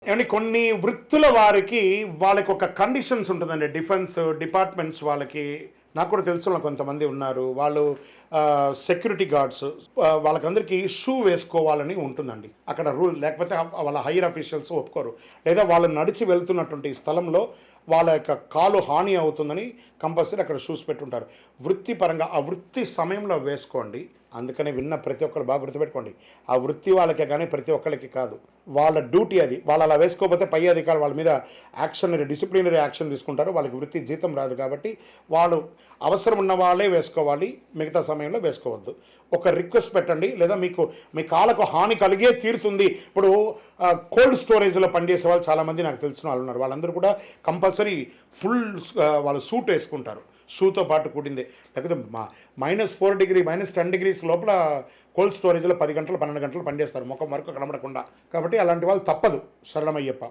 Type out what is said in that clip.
ఏమండి కొన్ని వృత్తుల వారికి వాళ్ళకి ఒక కండిషన్స్ ఉంటుందండి. డిఫెన్స్ డిపార్ట్మెంట్స్ వాళ్ళకి నాకు కూడా తెలుసు కొంతమంది ఉన్నారు. వాళ్ళు సెక్యూరిటీ గార్డ్స్ వాళ్ళకందరికీ షూ వేసుకోవాలని ఉంటుందండి. అక్కడ రూల్ లేకపోతే వాళ్ళ హైయర్ అఫీషియల్స్ ఒప్పుకోరు. లేదా వాళ్ళు నడిచి వెళ్తున్నటువంటి స్థలంలో వాళ్ళ యొక్క కాలు హాని అవుతుందని కంపల్సరీ అక్కడ షూస్ పెట్టుంటారు. వృత్తిపరంగా ఆ వృత్తి సమయంలో వేసుకోండి. అందుకని విన్న ప్రతి ఒక్కరు బాగా గుర్తుపెట్టుకోండి. ఆ వృత్తి వాళ్ళకే కానీ ప్రతి ఒక్కరికి కాదు. వాళ్ళ డ్యూటీ అది. వాళ్ళు అలా వేసుకోకపోతే పై అధికారులు వాళ్ళ మీద డిసిప్లినరీ యాక్షన్ తీసుకుంటారు. వాళ్ళకి వృత్తి జీతం రాదు. కాబట్టి వాళ్ళు అవసరం ఉన్న వాళ్ళే వేసుకోవాలి, మిగతా సమయంలో వేసుకోవద్దు. ఒక రిక్వెస్ట్ పెట్టండి. లేదా మీ కాళ్ళకు హాని కలిగే తీరుతుంది. ఇప్పుడు కోల్డ్ స్టోరేజ్లో పనిచేసే వాళ్ళు చాలామంది నాకు తెలిసిన వాళ్ళు ఉన్నారు. వాళ్ళందరూ కూడా కంపల్సరీ ఫుల్ వాళ్ళు సూట్ వేసుకుంటారు, షూతో పాటు కూడింది. లేకపోతే -4 డిగ్రీ -10 డిగ్రీస్ లోపల కోల్డ్ స్టోరేజ్లో 10 గంటలు 12 గంటలు పనిచేస్తారు, ముఖం వరకు కనబడకుండా. కాబట్టి అలాంటి వాళ్ళు తప్పదు. శరణమయ్యప్ప.